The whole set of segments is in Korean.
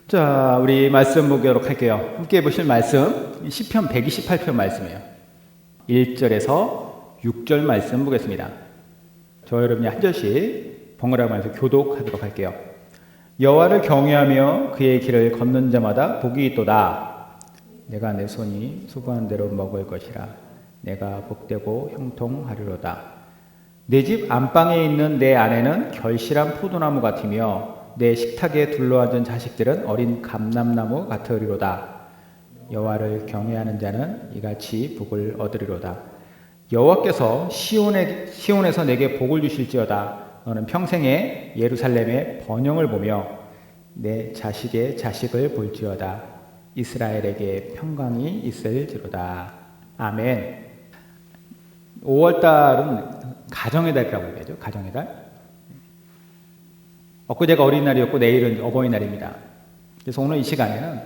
자, 우리 말씀 보도록 할게요. 함께 보실 말씀 시편 128편 말씀이에요. 1절에서 6절 말씀 보겠습니다. 저 여러분이 한 절씩 번갈아 가면서 교독하도록 할게요. 여호와를 경외하며 그의 길을 걷는 자마다 복이 있도다. 내가 내 손이 수고한 대로 먹을 것이라. 내가 복되고 형통하리로다. 내 집 안방에 있는 내 아내는 결실한 포도나무 같으며 내 식탁에 둘러앉은 자식들은 어린 감람나무 같으리로다. 여호와를 경외하는 자는 이같이 복을 얻으리로다. 여호와께서 시온에서 내게 복을 주실지어다. 너는 평생에 예루살렘의 번영을 보며 내 자식의 자식을 볼지어다. 이스라엘에게 평강이 있을지로다. 아멘. 5월달은 가정의 달이라고 얘기하죠. 가정의 달. 엊그제가 어린이날이었고 내일은 어버이날입니다. 그래서 오늘 이 시간에는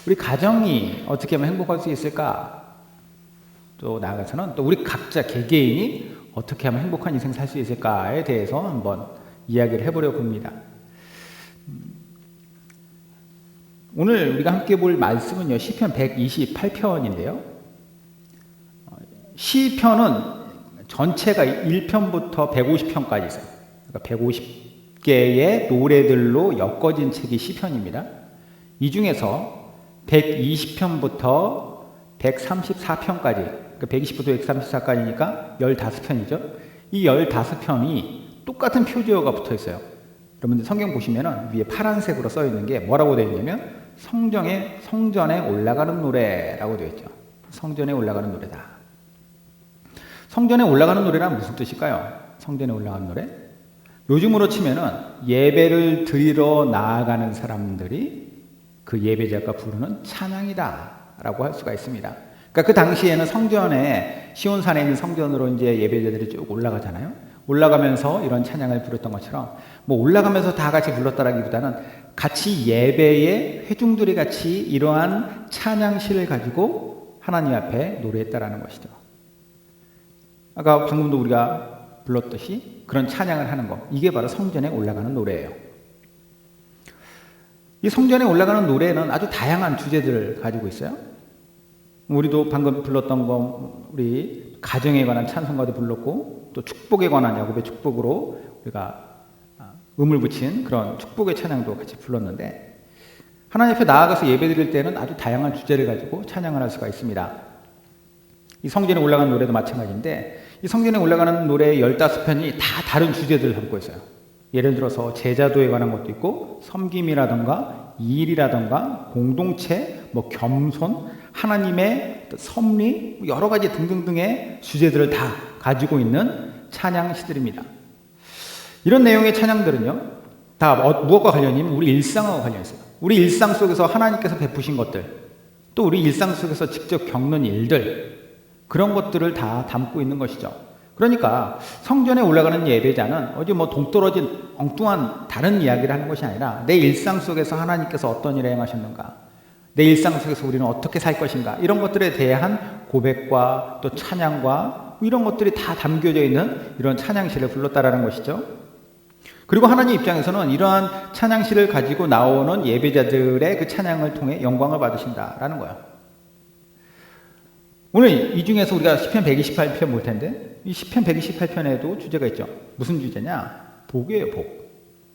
우리 가정이 어떻게 하면 행복할 수 있을까? 또 나아가서는 또 우리 각자 개개인이 어떻게 하면 행복한 인생 살 수 있을까에 대해서 한번 이야기를 해보려고 합니다. 오늘 우리가 함께 볼 말씀은요, 시편 128편인데요. 시편은 전체가 1편부터 150편까지 있어요. 그러니까 150개의 노래들로 엮어진 책이 시편입니다. 이 중에서 120편부터 134편까지, 그러니까 120부터 134까지니까 15편이죠. 이 15편이 똑같은 표지어가 붙어 있어요. 여러분들 성경 보시면은 위에 파란색으로 써 있는 게 뭐라고 되어 있냐면 성전에 올라가는 노래라고 되어 있죠. 성전에 올라가는 노래다. 성전에 올라가는 노래란 무슨 뜻일까요? 성전에 올라가는 노래? 요즘으로 치면은 예배를 드리러 나아가는 사람들이 그 예배자가 부르는 찬양이다라고 할 수가 있습니다. 그러니까 그 당시에는 성전에 시온산에 있는 성전으로 이제 예배자들이 쭉 올라가잖아요. 올라가면서 이런 찬양을 부렸던 것처럼 뭐 올라가면서 다 같이 불렀다라기보다는 같이 예배의 회중들이 같이 이러한 찬양시를 가지고 하나님 앞에 노래했다라는 것이죠. 아까 방금도 우리가 불렀듯이 그런 찬양을 하는 것, 이게 바로 성전에 올라가는 노래예요. 이 성전에 올라가는 노래는 아주 다양한 주제들을 가지고 있어요. 우리도 방금 불렀던 거, 우리 가정에 관한 찬송가도 불렀고, 또 축복에 관한 야곱의 축복으로 우리가 음을 붙인 그런 축복의 찬양도 같이 불렀는데, 하나님 앞에 나아가서 예배드릴 때는 아주 다양한 주제를 가지고 찬양을 할 수가 있습니다. 이 성전에 올라가는 노래도 마찬가지인데, 이 성전에 올라가는 노래 15편이 다 다른 주제들을 담고 있어요. 예를 들어서 제자도에 관한 것도 있고, 섬김이라던가 일이라던가 공동체, 뭐 겸손, 하나님의 섭리, 여러 가지 등등등의 주제들을 다 가지고 있는 찬양 시들입니다. 이런 내용의 찬양들은요, 다 무엇과 관련이 있냐면 우리 일상과 관련이 있어요. 우리 일상 속에서 하나님께서 베푸신 것들, 또 우리 일상 속에서 직접 겪는 일들, 그런 것들을 다 담고 있는 것이죠. 그러니까 성전에 올라가는 예배자는 어디 뭐 동떨어진 엉뚱한 다른 이야기를 하는 것이 아니라 내 일상 속에서 하나님께서 어떤 일을 행하셨는가, 내 일상 속에서 우리는 어떻게 살 것인가, 이런 것들에 대한 고백과 또 찬양과 이런 것들이 다 담겨져 있는 이런 찬양시를 불렀다라는 것이죠. 그리고 하나님 입장에서는 이러한 찬양시를 가지고 나오는 예배자들의 그 찬양을 통해 영광을 받으신다라는 거예요. 오늘 이 중에서 우리가 시편 128편 볼 텐데, 이 시편 128편에도 주제가 있죠. 무슨 주제냐? 복이에요, 복.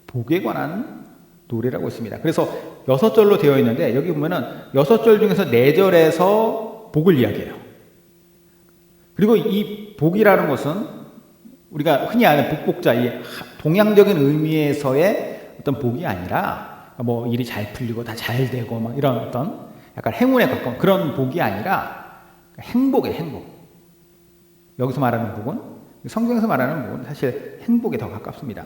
복에 관한 노래라고 있습니다. 그래서 6절로 되어 있는데, 여기 보면은 6절 중에서 4절에서 복을 이야기해요. 그리고 이 복이라는 것은 우리가 흔히 아는 복복자, 이 동양적인 의미에서의 어떤 복이 아니라, 뭐 일이 잘 풀리고 다 잘 되고 막 이런 어떤 약간 행운에 가까운 그런 복이 아니라 행복이에요, 행복. 여기서 말하는 복은, 성경에서 말하는 복은 사실 행복에 더 가깝습니다.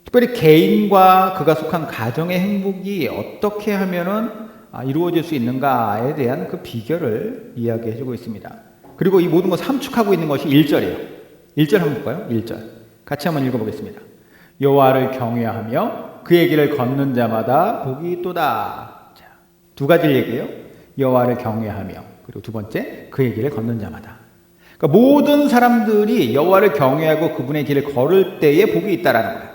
특별히 개인과 그가 속한 가정의 행복이 어떻게 하면은 이루어질 수 있는가에 대한 그 비결을 이야기해주고 있습니다. 그리고 이 모든 것을 함축하고 있는 것이 1절이에요. 1절 한번 볼까요? 1절. 같이 한번 읽어보겠습니다. 여호와를 경외하며 그의 길을 걷는 자마다 복이 있도다. 자, 두 가지를 얘기해요. 여호와를 경외하며, 그리고 두 번째, 그의 길을 걷는 자마다. 그러니까 모든 사람들이 여호와를 경외하고 그분의 길을 걸을 때에 복이 있다라는 거예요.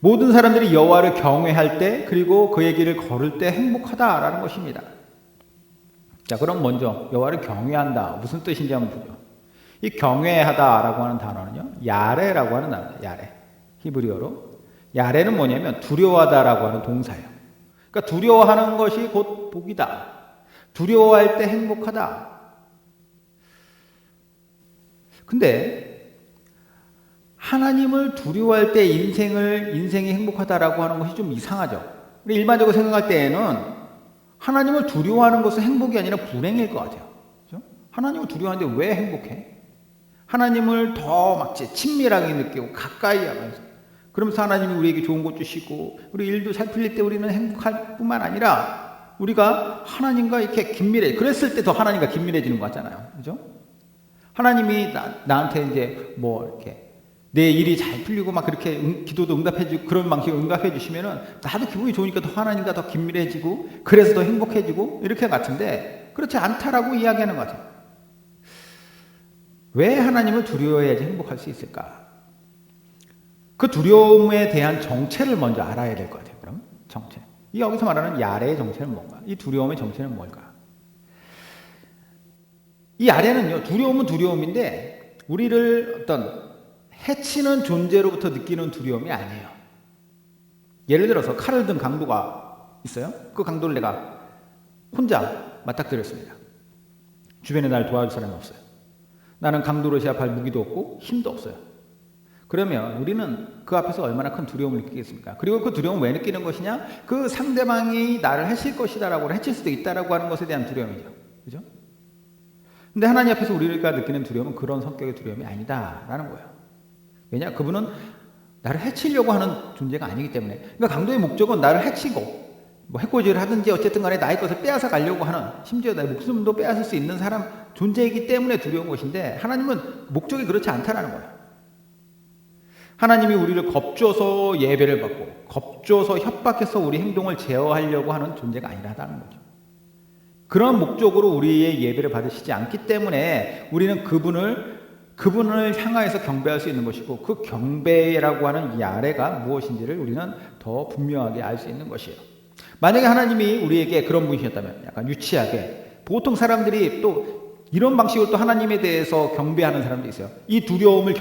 모든 사람들이 여호와를 경외할 때 그리고 그의 길을 걸을 때 행복하다라는 것입니다. 자, 그럼 먼저 여호와를 경외한다. 무슨 뜻인지 한번 보죠. 이 경외하다라고 하는 단어는요. 야레라고 하는 단어예요. 야레. 히브리어로. 야레는 뭐냐면 두려워하다라고 하는 동사예요. 그러니까 두려워하는 것이 곧 복이다. 두려워할 때 행복하다. 근데 하나님을 두려워할 때 인생이 행복하다라고 하는 것이 좀 이상하죠. 일반적으로 생각할 때에는 하나님을 두려워하는 것은 행복이 아니라 불행일 것 같아요. 그렇죠? 하나님을 두려워하는데 왜 행복해? 하나님을 더 막 친밀하게 느끼고 가까이 하면서 그러면서 하나님이 우리에게 좋은 것 주시고 우리 일도 잘 풀릴 때 우리는 행복할 뿐만 아니라 우리가 하나님과 이렇게 그랬을 때 더 하나님과 긴밀해지는 것 같잖아요. 그죠? 하나님이 나한테 이제 뭐 이렇게 내 일이 잘 풀리고 막 그렇게 기도도 응답해주고 그런 방식으로 응답해 주시면은 나도 기분이 좋으니까 더 하나님과 더 긴밀해지고 그래서 더 행복해지고 이렇게 같은데 그렇지 않다라고 이야기하는 것 같아요. 왜 하나님을 두려워해야지 행복할 수 있을까? 그 두려움에 대한 정체를 먼저 알아야 될 것 같아요. 그럼 정체. 이 여기서 말하는 야레의 정체는 뭔가? 이 두려움의 정체는 뭘까? 이 야레는요. 두려움은 두려움인데 우리를 어떤 해치는 존재로부터 느끼는 두려움이 아니에요. 예를 들어서 칼을 든 강도가 있어요. 그 강도를 내가 혼자 맞닥뜨렸습니다. 주변에 날 도와줄 사람이 없어요. 나는 강도로 제압할 무기도 없고 힘도 없어요. 그러면 우리는 그 앞에서 얼마나 큰 두려움을 느끼겠습니까? 그리고 그 두려움을 왜 느끼는 것이냐? 그 상대방이 나를 해칠 것이다라고 해칠 수도 있다라고 하는 것에 대한 두려움이죠. 그죠? 근데 하나님 앞에서 우리가 느끼는 두려움은 그런 성격의 두려움이 아니다라는 거예요. 왜냐? 그분은 나를 해치려고 하는 존재가 아니기 때문에. 그러니까 강도의 목적은 나를 해치고 뭐 해코지를 하든지 어쨌든 간에 나의 것을 빼앗아 가려고 하는 심지어 나의 목숨도 빼앗을 수 있는 사람 존재이기 때문에 두려운 것인데 하나님은 목적이 그렇지 않다라는 거예요. 하나님이 우리를 겁줘서 예배를 받고 겁줘서 협박해서 우리 행동을 제어하려고 하는 존재가 아니라는 거죠. 그런 목적으로 우리의 예배를 받으시지 않기 때문에 우리는 그분을 향하여서 경배할 수 있는 것이고 그 경배라고 하는 이 아래가 무엇인지를 우리는 더 분명하게 알 수 있는 것이에요. 만약에 하나님이 우리에게 그런 분이셨다면 약간 유치하게 보통 사람들이 또 이런 방식으로 또 하나님에 대해서 경배하는 사람도 있어요. 이 두려움의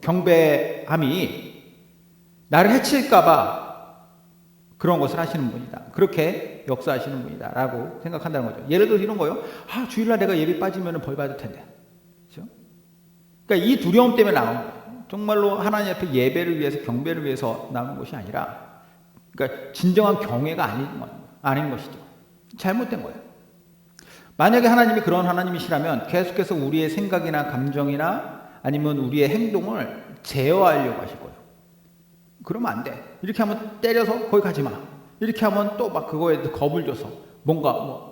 경배함이 나를 해칠까봐 그런 것을 하시는 분이다. 그렇게 역사하시는 분이다. 라고 생각한다는 거죠. 예를 들어 이런 거요. 주일날 내가 예배 빠지면 벌 받을 텐데. 그렇죠? 그러니까 이 두려움 때문에 나온 거예요. 정말로 하나님 앞에 예배를 위해서 경배를 위해서 나오는 것이 아니라 그러니까 진정한 경외가 아닌 것이죠. 잘못된 거예요. 만약에 하나님이 그런 하나님이시라면 계속해서 우리의 생각이나 감정이나 아니면 우리의 행동을 제어하려고 하실 거예요. 그러면 안 돼. 이렇게 하면 때려서 거기 가지 마. 이렇게 하면 또 막 그거에 겁을 줘서 뭔가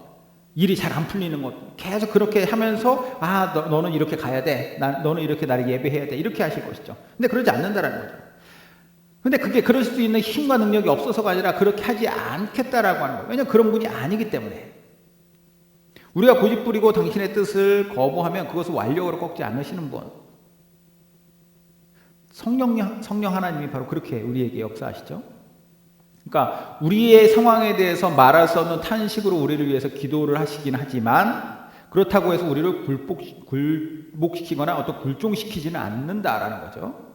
일이 잘 안 풀리는 것 계속 그렇게 하면서 너는 이렇게 가야 돼. 너는 이렇게 나를 예배해야 돼. 이렇게 하실 것이죠. 근데 그러지 않는다라는 거죠. 근데 그게 그럴 수 있는 힘과 능력이 없어서가 아니라 그렇게 하지 않겠다라고 하는 거예요. 왜냐하면 그런 분이 아니기 때문에. 우리가 고집부리고 당신의 뜻을 거부하면 그것을 완력으로 꺾지 않으시는 분. 성령 하나님이 바로 그렇게 우리에게 역사하시죠. 그러니까 우리의 상황에 대해서 말할 수 없는 탄식으로 우리를 위해서 기도를 하시긴 하지만 그렇다고 해서 우리를 굴복시키거나 어떤 굴종시키지는 않는다라는 거죠.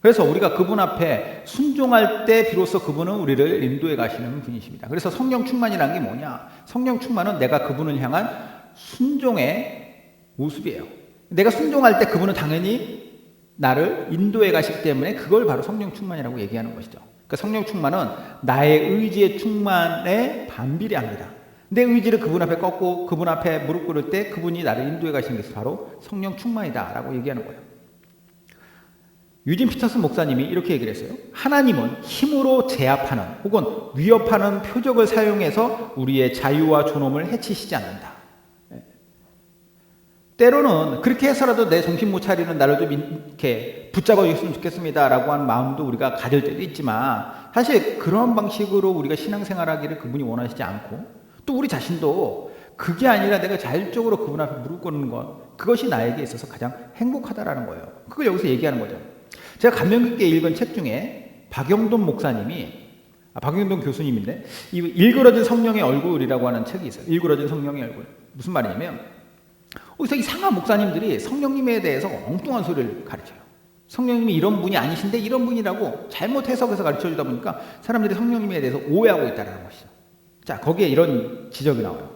그래서 우리가 그분 앞에 순종할 때 비로소 그분은 우리를 인도해 가시는 분이십니다. 그래서 성령 충만이라는 게 뭐냐? 성령 충만은 내가 그분을 향한 순종의 모습이에요. 내가 순종할 때 그분은 당연히 나를 인도해 가시기 때문에 그걸 바로 성령 충만이라고 얘기하는 것이죠. 그러니까 성령 충만은 나의 의지의 충만에 반비례합니다. 내 의지를 그분 앞에 꺾고 그분 앞에 무릎 꿇을 때 그분이 나를 인도해 가시는 것이 바로 성령 충만이다라고 얘기하는 거예요. 유진 피터슨 목사님이 이렇게 얘기를 했어요. 하나님은 힘으로 제압하는 혹은 위협하는 표적을 사용해서 우리의 자유와 존엄을 해치시지 않는다. 때로는 그렇게 해서라도 내 정신 못 차리는 나를 좀 이렇게 붙잡아 주셨으면 좋겠습니다라고 하는 마음도 우리가 가질 때도 있지만 사실 그런 방식으로 우리가 신앙생활하기를 그분이 원하시지 않고 또 우리 자신도 그게 아니라 내가 자율적으로 그분 앞에 무릎 꿇는 것 그것이 나에게 있어서 가장 행복하다라는 거예요. 그걸 여기서 얘기하는 거죠. 제가 감명 깊게 읽은 책 중에 박영돈 목사님이 박영돈 교수님인데 이 일그러진 성령의 얼굴이라고 하는 책이 있어요. 일그러진 성령의 얼굴. 무슨 말이냐면 여기서 이상한 목사님들이 성령님에 대해서 엉뚱한 소리를 가르쳐요. 성령님이 이런 분이 아니신데 이런 분이라고 잘못 해석해서 가르쳐주다 보니까 사람들이 성령님에 대해서 오해하고 있다는 것이죠. 자, 거기에 이런 지적이 나와요.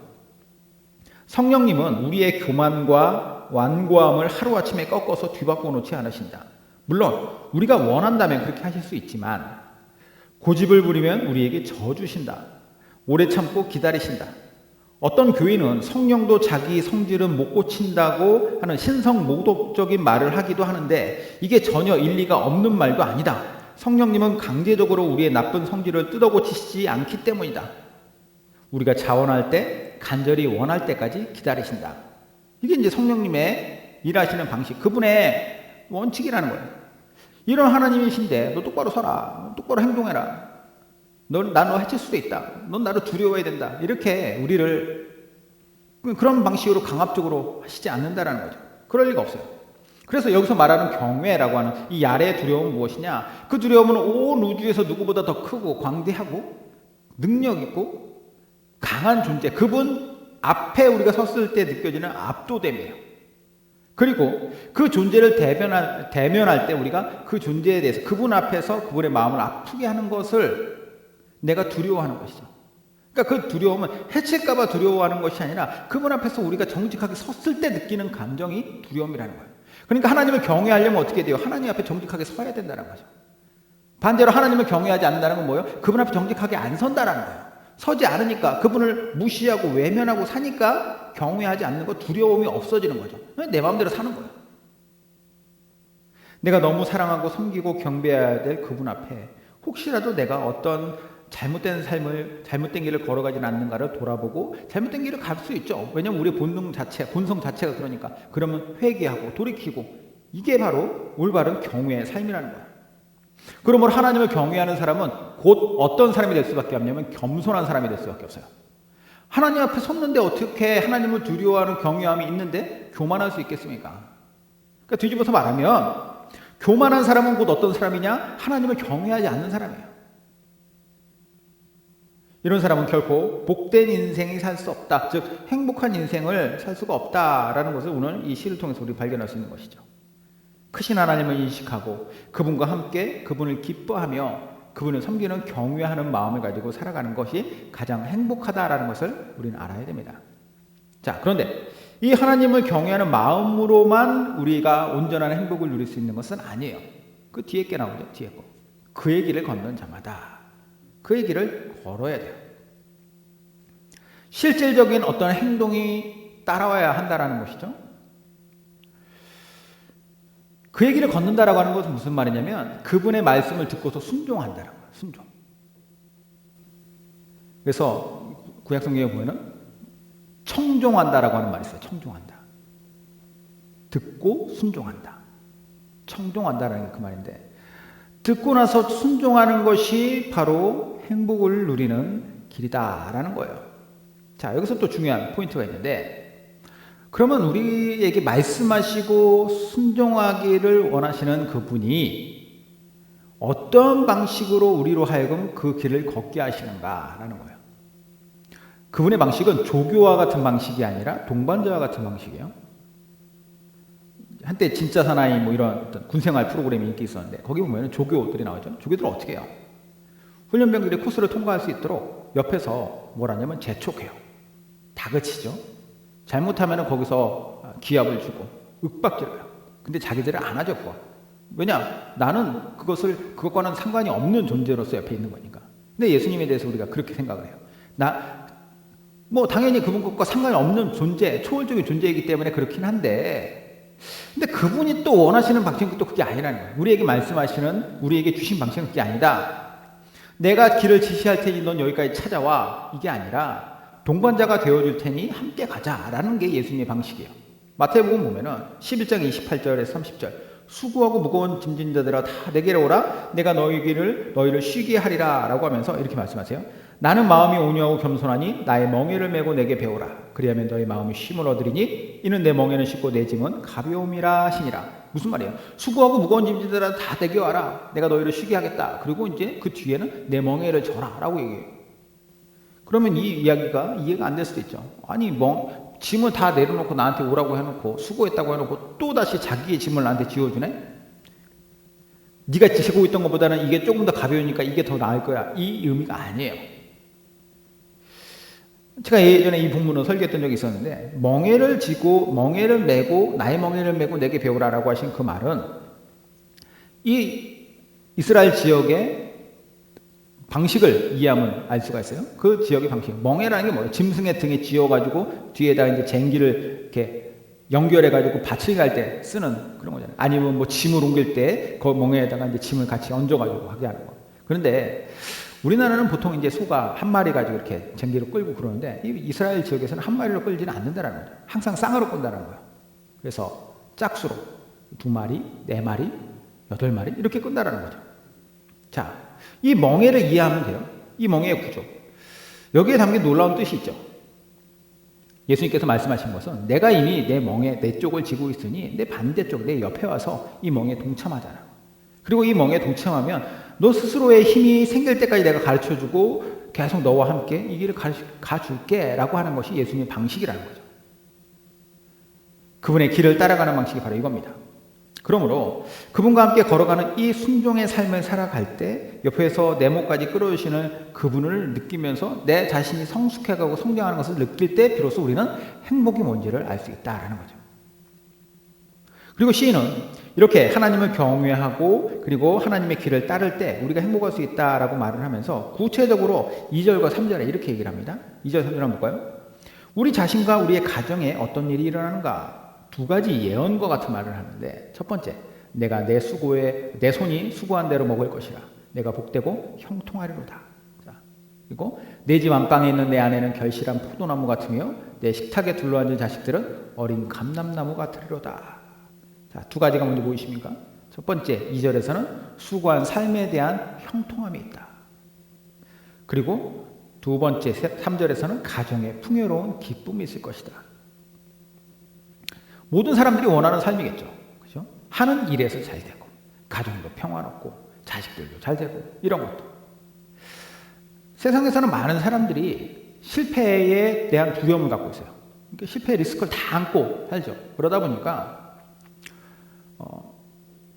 성령님은 우리의 교만과 완고함을 하루아침에 꺾어서 뒤바꿔 놓지 않으신다. 물론 우리가 원한다면 그렇게 하실 수 있지만 고집을 부리면 우리에게 져주신다. 오래 참고 기다리신다. 어떤 교인은 성령도 자기 성질은 못 고친다고 하는 신성모독적인 말을 하기도 하는데 이게 전혀 일리가 없는 말도 아니다. 성령님은 강제적으로 우리의 나쁜 성질을 뜯어고치시지 않기 때문이다. 우리가 자원할 때 간절히 원할 때까지 기다리신다. 이게 이제 성령님의 일하시는 방식, 그분의 원칙이라는 거예요. 이런 하나님이신데 너 똑바로 서라, 똑바로 행동해라. 난 너 해칠 수도 있다. 넌 나를 두려워해야 된다. 이렇게 우리를 그런 방식으로 강압적으로 하시지 않는다라는 거죠. 그럴 리가 없어요. 그래서 여기서 말하는 경외라고 하는 이 야레의 두려움은 무엇이냐? 그 두려움은 온 우주에서 누구보다 더 크고 광대하고 능력 있고 강한 존재, 그분 앞에 우리가 섰을 때 느껴지는 압도됨이에요. 그리고 그 존재를 대면할 때 우리가 그 존재에 대해서 그분 앞에서 그분의 마음을 아프게 하는 것을 내가 두려워하는 것이죠. 그러니까 그 두려움은 해칠까봐 두려워하는 것이 아니라 그분 앞에서 우리가 정직하게 섰을 때 느끼는 감정이 두려움이라는 거예요. 그러니까 하나님을 경외하려면 어떻게 돼요? 하나님 앞에 정직하게 서야 된다는 거죠. 반대로 하나님을 경외하지 않는다는 건 뭐예요? 그분 앞에 정직하게 안 선다라는 거예요. 서지 않으니까, 그분을 무시하고 외면하고 사니까 경외하지 않는 거, 두려움이 없어지는 거죠. 내 마음대로 사는 거예요. 내가 너무 사랑하고 섬기고 경배해야 될 그분 앞에 혹시라도 내가 어떤 잘못된 삶을, 잘못된 길을 걸어가진 않는가를 돌아보고 잘못된 길을 갈 수 있죠. 왜냐하면 우리의 본성 자체가 그러니까. 그러면 회개하고 돌이키고, 이게 바로 올바른 경외의 삶이라는 거예요. 그러므로 하나님을 경외하는 사람은 곧 어떤 사람이 될 수밖에 없냐면 겸손한 사람이 될 수밖에 없어요. 하나님 앞에 섰는데 어떻게 하나님을 두려워하는 경외함이 있는데 교만할 수 있겠습니까? 그러니까 뒤집어서 말하면 교만한 사람은 곧 어떤 사람이냐? 하나님을 경외하지 않는 사람이에요. 이런 사람은 결코 복된 인생이 살 수 없다. 즉 행복한 인생을 살 수가 없다라는 것을 오늘 이 시를 통해서 우리 발견할 수 있는 것이죠. 크신 하나님을 인식하고 그분과 함께 그분을 기뻐하며 그분을 섬기는 경외하는 마음을 가지고 살아가는 것이 가장 행복하다라는 것을 우리는 알아야 됩니다. 자, 그런데 이 하나님을 경외하는 마음으로만 우리가 온전한 행복을 누릴 수 있는 것은 아니에요. 그 뒤에 게 나오죠. 뒤에 거. 그의 길을 걷는 자마다 그의 길을 걸어야 돼요. 실질적인 어떤 행동이 따라와야 한다라는 것이죠. 그의 길을 걷는다라고 하는 것은 무슨 말이냐면 그분의 말씀을 듣고서 순종한다라는 거예요. 순종. 그래서 구약 성경에 보면은 청종한다라고 하는 말이 있어요. 청종한다. 듣고 순종한다. 청종한다라는 게 그 말인데, 듣고 나서 순종하는 것이 바로 행복을 누리는 길이다라는 거예요. 자, 여기서 또 중요한 포인트가 있는데, 그러면 우리에게 말씀하시고 순종하기를 원하시는 그분이 어떤 방식으로 우리로 하여금 그 길을 걷게 하시는가라는 거예요. 그분의 방식은 조교와 같은 방식이 아니라 동반자와 같은 방식이에요. 한때 진짜 사나이 뭐 이런 어떤 군생활 프로그램이 인기 있었는데 거기 보면 조교들이 나오죠. 조교들은 어떻게 해요? 훈련병들이 코스를 통과할 수 있도록 옆에서 뭘 하냐면 재촉해요. 다그치죠. 잘못하면 거기서 기합을 주고 윽박질러요. 근데 자기들은 안 하죠. 그거. 왜냐? 나는 그것과는 상관이 없는 존재로서 옆에 있는 거니까. 근데 예수님에 대해서 우리가 그렇게 생각을 해요. 당연히 그분 것과 상관이 없는 존재, 초월적인 존재이기 때문에 그렇긴 한데, 근데 그분이 또 원하시는 방식은 또 그게 아니라는 거예요. 우리에게 말씀하시는, 우리에게 주신 방식은 그게 아니다. 내가 길을 지시할 테니 넌 여기까지 찾아와. 이게 아니라 동반자가 되어줄 테니 함께 가자라는 게 예수님의 방식이에요. 마태복음 보면은 11장 28절에서 30절, 수고하고 무거운 짐진 자들아 다 내게로 오라. 내가 너희를 쉬게 하리라 라고 하면서 이렇게 말씀하세요. 나는 마음이 온유하고 겸손하니 나의 멍에를 메고 내게 배우라. 그리하면 너희 마음이 쉼을 얻으리니 이는 내 멍에는 쉽고 내 짐은 가벼움이라 하시니라. 무슨 말이에요? 수고하고 무거운 짐지들아 다 내겨와라. 내가 너희를 쉬게 하겠다. 그리고 이제 그 뒤에는 내 멍에를 져라. 라고 얘기해요. 그러면 이 이야기가 이해가 안 될 수도 있죠. 아니, 짐을 다 내려놓고 나한테 오라고 해놓고 수고했다고 해놓고 또 다시 자기의 짐을 나한테 지워주네? 네가 지고 있던 것보다는 이게 조금 더 가벼우니까 이게 더 나을 거야. 이 의미가 아니에요. 제가 예전에 이 본문을 설교했던 적이 있었는데, 멍에를 지고 멍에를 메고 나의 멍에를 메고 내게 배우라라고 하신 그 말은 이 이스라엘 지역의 방식을 이해하면 알 수가 있어요. 그 지역의 방식. 멍에라는 게 뭐예요? 짐승의 등에 지어가지고 뒤에다 이제 쟁기를 이렇게 연결해가지고 밭을 갈 때 쓰는 그런 거잖아요. 아니면 뭐 짐을 옮길 때 그 멍에에다가 이제 짐을 같이 얹어가지고 하게 하는 거. 그런데 우리나라는 보통 이제 소가 한 마리 가지고 이렇게 쟁기를 끌고 그러는데 이 이스라엘 지역에서는 한 마리로 끌지는 않는다라는 거죠. 항상 쌍으로 끈다는 거예요. 그래서 짝수로 2마리, 4마리, 8마리 이렇게 끈다라는 거죠. 자, 이 멍에를 이해하면 돼요. 이 멍에의 구조. 여기에 담긴 놀라운 뜻이 있죠. 예수님께서 말씀하신 것은 내가 이미 내 멍에 내 쪽을 지고 있으니 내 반대쪽 내 옆에 와서 이 멍에 동참하잖아. 그리고 이 멍에 동참하면 너 스스로의 힘이 생길 때까지 내가 가르쳐주고 계속 너와 함께 이 길을 가줄게 라고 하는 것이 예수님의 방식이라는 거죠. 그분의 길을 따라가는 방식이 바로 이겁니다. 그러므로 그분과 함께 걸어가는 이 순종의 삶을 살아갈 때 옆에서 내 목까지 끌어주시는 그분을 느끼면서 내 자신이 성숙해가고 성장하는 것을 느낄 때 비로소 우리는 행복이 뭔지를 알 수 있다라는 거죠. 그리고 시인은 이렇게 하나님을 경외하고 그리고 하나님의 길을 따를 때 우리가 행복할 수 있다라고 말을 하면서 구체적으로 2절과 3절에 이렇게 얘기를 합니다. 2절, 3절 한번 볼까요? 우리 자신과 우리의 가정에 어떤 일이 일어나는가? 두 가지 예언과 같은 말을 하는데, 첫 번째, 내가 내 손이 수고한 대로 먹을 것이라. 내가 복되고 형통하리로다. 자, 그리고 내 집 안방에 있는 내 아내는 결실한 포도나무 같으며 내 식탁에 둘러앉은 자식들은 어린 감람나무 같으리로다. 자, 두 가지가 먼저 보이십니까? 첫 번째, 2절에서는 수고한 삶에 대한 형통함이 있다. 그리고 두 번째, 3절에서는 가정에 풍요로운 기쁨이 있을 것이다. 모든 사람들이 원하는 삶이겠죠. 그죠? 하는 일에서 잘 되고, 가정도 평화롭고, 자식들도 잘 되고, 이런 것도. 세상에서는 많은 사람들이 실패에 대한 두려움을 갖고 있어요. 그러니까 실패의 리스크를 다 안고 살죠. 그러다 보니까,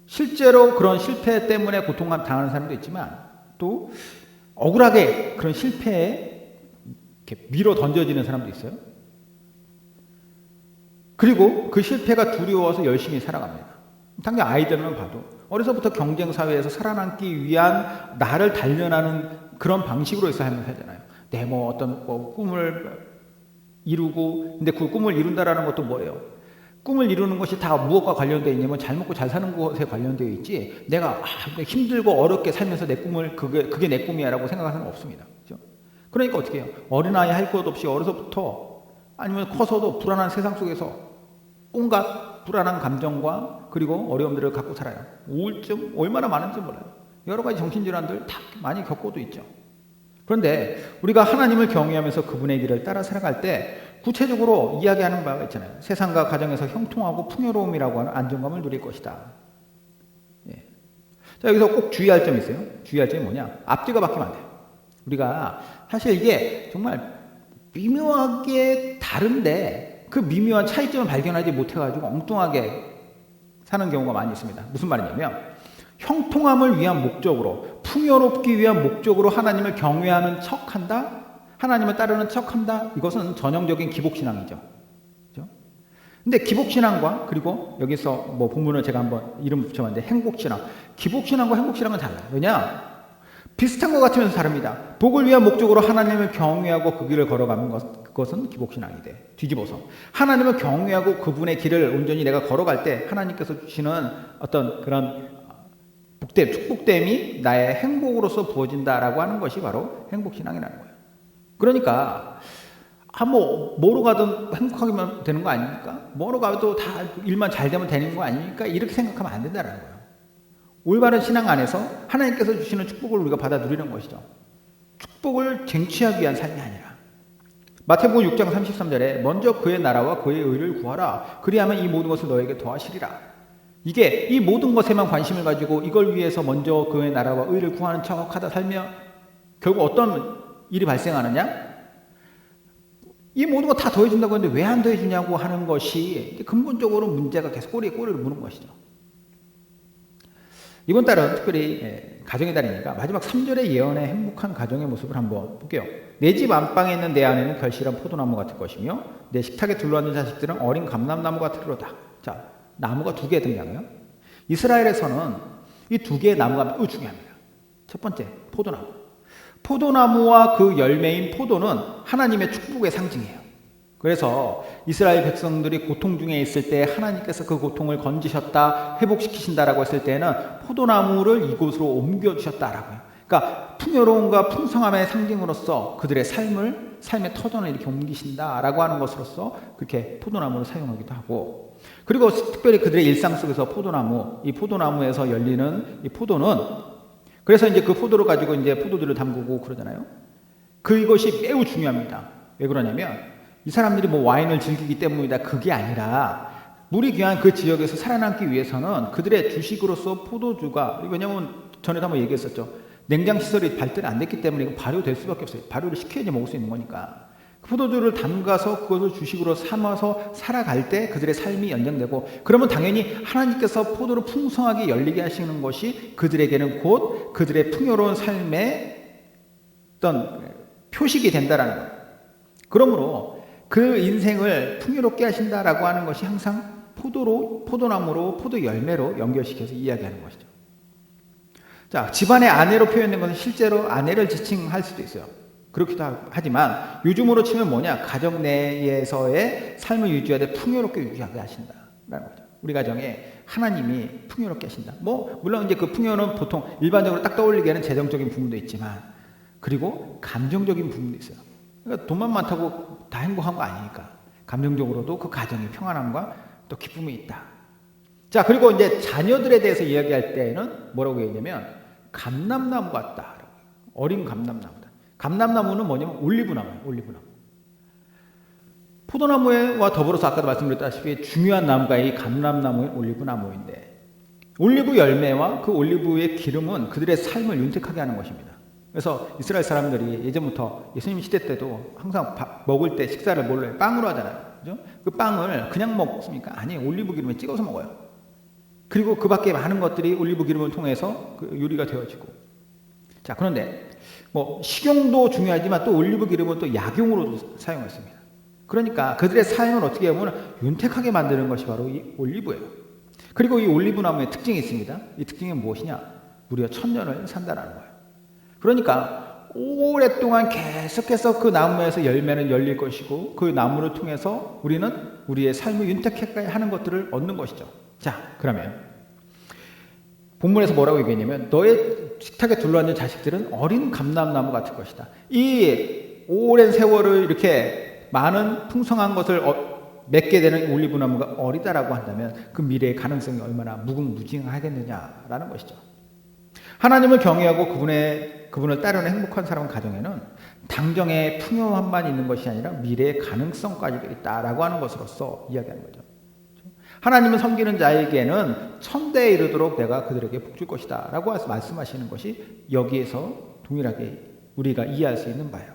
실제로 그런 실패 때문에 고통을 당하는 사람도 있지만, 또 억울하게 그런 실패에 이렇게 밀어 던져지는 사람도 있어요. 그리고 그 실패가 두려워서 열심히 살아갑니다. 당장 아이들만 봐도 어려서부터 경쟁사회에서 살아남기 위한 나를 단련하는 그런 방식으로 해서 하면 살잖아요. 내 어떤 꿈을 이루고, 근데 그 꿈을 이룬다라는 것도 뭐예요? 꿈을 이루는 것이 다 무엇과 관련되어 있냐면 잘 먹고 잘 사는 것에 관련되어 있지, 내가 힘들고 어렵게 살면서 내 꿈을 그게 내 꿈이야라고 생각하는 사람은 없습니다. 그렇죠? 그러니까 어떻게 해요? 어린아이 할 것 없이 어려서부터 아니면 커서도 불안한 세상 속에서 온갖 불안한 감정과 그리고 어려움들을 갖고 살아요. 우울증 얼마나 많은지 몰라요. 여러 가지 정신질환들 다 많이 겪고도 있죠. 그런데 우리가 하나님을 경외하면서 그분의 길을 따라 살아갈 때 구체적으로 이야기하는 바가 있잖아요. 세상과 가정에서 형통하고 풍요로움이라고 하는 안정감을 누릴 것이다. 예. 자, 여기서 꼭 주의할 점이 있어요. 주의할 점이 뭐냐? 앞뒤가 바뀌면 안 돼요. 우리가 사실 이게 정말 미묘하게 다른데 그 미묘한 차이점을 발견하지 못해가지고 엉뚱하게 사는 경우가 많이 있습니다. 무슨 말이냐면 형통함을 위한 목적으로, 풍요롭기 위한 목적으로 하나님을 경외하는 척한다, 하나님을 따르는 척한다, 이것은 전형적인 기복신앙이죠. 그렇죠? 근데 기복신앙과 그리고 여기서 뭐 본문을 제가 한번 이름 붙여봤는데 행복신앙, 기복신앙과 행복신앙은 달라요. 왜냐? 비슷한 것 같으면서 다릅니다. 복을 위한 목적으로 하나님을 경외하고 그 길을 걸어가는 그것은 기복신앙이 돼. 뒤집어서 하나님을 경외하고 그분의 길을 온전히 내가 걸어갈 때 하나님께서 주시는 어떤 그런 복됨, 축복됨이 나의 행복으로서 부어진다라고 하는 것이 바로 행복신앙이라는 거예요. 그러니까 뭐로 가든 행복하게 되는 거 아닙니까? 뭐로 가도 다 일만 잘 되면 되는 거 아닙니까? 이렇게 생각하면 안 된다는 거예요. 올바른 신앙 안에서 하나님께서 주시는 축복을 우리가 받아 누리는 것이죠. 축복을 쟁취하기 위한 삶이 아니라. 마태복음 6장 33절에 먼저 그의 나라와 그의 의를 구하라. 그리하면 이 모든 것을 너에게 더하시리라. 이게 이 모든 것에만 관심을 가지고 이걸 위해서 먼저 그의 나라와 의를 구하는 척하다 살면 결국 어떤 일이 발생하느냐? 이 모든 거 다 더해준다고 했는데 왜 안 더해주냐고 하는 것이 근본적으로 문제가 계속 꼬리에 꼬리를 무는 것이죠. 이번 달은 특별히 가정의 달이니까 마지막 3절의 예언의 행복한 가정의 모습을 한번 볼게요. 내 집 안방에 있는 내 아내는 결실한 포도나무 같을 것이며 내 식탁에 둘러앉은 자식들은 어린 감람나무 같으리로다. 자, 나무가 두 개 등장해요. 이스라엘에서는 이 두 개의 나무가 매우 중요합니다. 첫 번째, 포도나무. 포도나무와 그 열매인 포도는 하나님의 축복의 상징이에요. 그래서 이스라엘 백성들이 고통 중에 있을 때 하나님께서 그 고통을 건지셨다, 회복시키신다라고 했을 때는 포도나무를 이곳으로 옮겨주셨다라고 해요. 그러니까 풍요로움과 풍성함의 상징으로서 그들의 삶의 터전을 이렇게 옮기신다라고 하는 것으로서 그렇게 포도나무를 사용하기도 하고, 그리고 특별히 그들의 일상 속에서 이 포도나무에서 열리는 이 포도는, 그래서 이제 그 포도를 가지고 이제 포도주를 담그고 그러잖아요. 그것이 매우 중요합니다. 왜 그러냐면 이 사람들이 뭐 와인을 즐기기 때문이다, 그게 아니라 물이 귀한 그 지역에서 살아남기 위해서는 그들의 주식으로서 포도주가, 왜냐면 전에도 한번 얘기했었죠. 냉장 시설이 발달이 안 됐기 때문에 이거 발효될 수밖에 없어요. 발효를 시켜야지 먹을 수 있는 거니까. 포도주를 담가서 그것을 주식으로 삼아서 살아갈 때 그들의 삶이 연장되고, 그러면 당연히 하나님께서 포도를 풍성하게 열리게 하시는 것이 그들에게는 곧 그들의 풍요로운 삶의 어떤 표식이 된다라는 거예요. 그러므로 그 인생을 풍요롭게 하신다라고 하는 것이 항상 포도나무로, 포도 열매로 연결시켜서 이야기하는 것이죠. 자, 집안의 아내로 표현된 것은 실제로 아내를 지칭할 수도 있어요. 그렇기도 하지만 요즘으로 치면 뭐냐, 가정 내에서의 삶을 유지하되 풍요롭게 유지하게 하신다라는 거죠. 우리 가정에 하나님이 풍요롭게 하신다. 뭐 물론 이제 그 풍요는 보통 일반적으로 딱 떠올리기에는 재정적인 부분도 있지만, 그리고 감정적인 부분도 있어요. 그러니까 돈만 많다고 다 행복한 거 아니니까 감정적으로도 그 가정에 평안함과 또 기쁨이 있다. 자, 그리고 이제 자녀들에 대해서 이야기할 때는 뭐라고 얘기하냐면 감람나무 같다. 어린 감람나무다. 감람나무는 뭐냐면 올리브나무예요. 올리브나무. 포도나무와 더불어서 아까도 말씀드렸다시피 중요한 나무가 이 감람나무의 올리브나무인데, 올리브 열매와 그 올리브의 기름은 그들의 삶을 윤택하게 하는 것입니다. 그래서 이스라엘 사람들이 예전부터 예수님 시대 때도 항상 먹을 때 식사를 뭘로 해요? 빵으로 하잖아요. 그죠? 그 빵을 그냥 먹습니까? 아니, 올리브 기름에 찍어서 먹어요. 그리고 그 밖에 많은 것들이 올리브 기름을 통해서 그 요리가 되어지고. 자, 그런데 뭐 식용도 중요하지만 또 올리브 기름은 또 약용으로도 사용했습니다. 그러니까 그들의 삶을 어떻게 보면 윤택하게 만드는 것이 바로 이 올리브예요. 그리고 이 올리브 나무의 특징이 있습니다. 이 특징이 무엇이냐? 무려 1000년을 산다라는 거예요. 그러니까 오랫동안 계속해서 그 나무에서 열매는 열릴 것이고, 그 나무를 통해서 우리는 우리의 삶을 윤택하게 하는 것들을 얻는 것이죠. 자, 그러면 본문에서 뭐라고 얘기했냐면 너의 식탁에 둘러앉은 자식들은 어린 감람나무 같을 것이다. 이 오랜 세월을 이렇게 많은 풍성한 것을 맺게 되는 올리브나무가 어리다라고 한다면 그 미래의 가능성이 얼마나 무궁무진하겠느냐라는 것이죠. 하나님을 경외하고 그분을 따르는 행복한 사람 가정에는 당정의 풍요함만 있는 것이 아니라 미래의 가능성까지도 있다라고 하는 것으로서 이야기하는 거죠. 하나님을 섬기는 자에게는 천대에 이르도록 내가 그들에게 복 줄 것이다 라고 말씀하시는 것이 여기에서 동일하게 우리가 이해할 수 있는 바예요.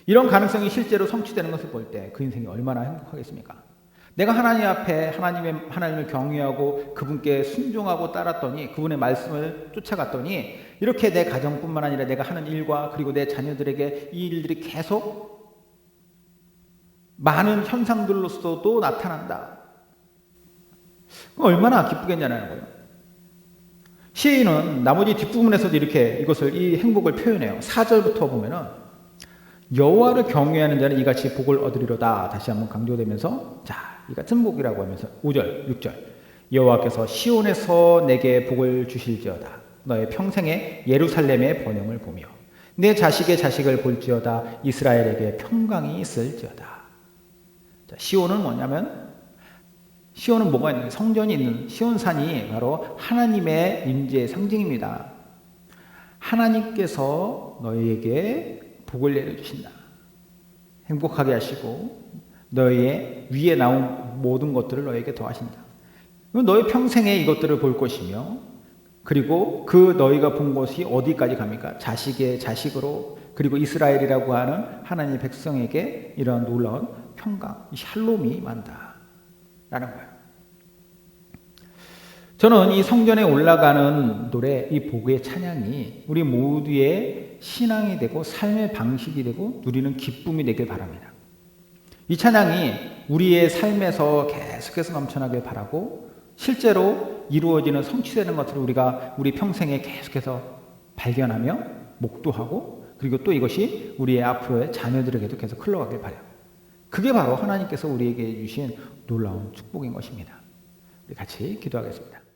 이런 가능성이 실제로 성취되는 것을 볼 때 그 인생이 얼마나 행복하겠습니까? 내가 하나님 앞에 하나님을 경외하고 그분께 순종하고 따랐더니, 그분의 말씀을 쫓아갔더니 이렇게 내 가정뿐만 아니라 내가 하는 일과 그리고 내 자녀들에게 이 일들이 계속 많은 현상들로서도 나타난다. 얼마나 기쁘겠냐는 거예요. 시인은 나머지 뒷부분에서도 이렇게 이 행복을 표현해요. 4절부터 보면은 여호와를 경외하는 자는 이같이 복을 얻으리로다. 다시 한번 강조되면서 이 같은 복이라고 하면서 5절, 6절 여호와께서 시온에서 내게 복을 주실지어다. 너의 평생에 예루살렘의 번영을 보며 내 자식의 자식을 볼지어다. 이스라엘에게 평강이 있을지어다. 자, 시온은 뭐냐면, 시온은 뭐가 있는, 성전이 있는 시온산이 바로 하나님의 임재의 상징입니다. 하나님께서 너희에게 복을 내려주신다. 행복하게 하시고 너희의 위에 나온 모든 것들을 너희에게 더하신다. 너희 평생에 이것들을 볼 것이며 그리고 그 너희가 본 것이 어디까지 갑니까? 자식의 자식으로 그리고 이스라엘이라고 하는 하나님의 백성에게 이러한 놀라운 평강, 샬롬이 임한다라는 거예요. 저는 이 성전에 올라가는 노래, 이 복의 찬양이 우리 모두의 신앙이 되고 삶의 방식이 되고 누리는 기쁨이 되길 바랍니다. 이 찬양이 우리의 삶에서 계속해서 넘쳐나길 바라고 실제로 이루어지는 성취되는 것들을 우리가 우리 평생에 계속해서 발견하며 목도하고 그리고 또 이것이 우리의 앞으로의 자녀들에게도 계속 흘러가길 바라요. 그게 바로 하나님께서 우리에게 주신 놀라운 축복인 것입니다. 우리 같이 기도하겠습니다.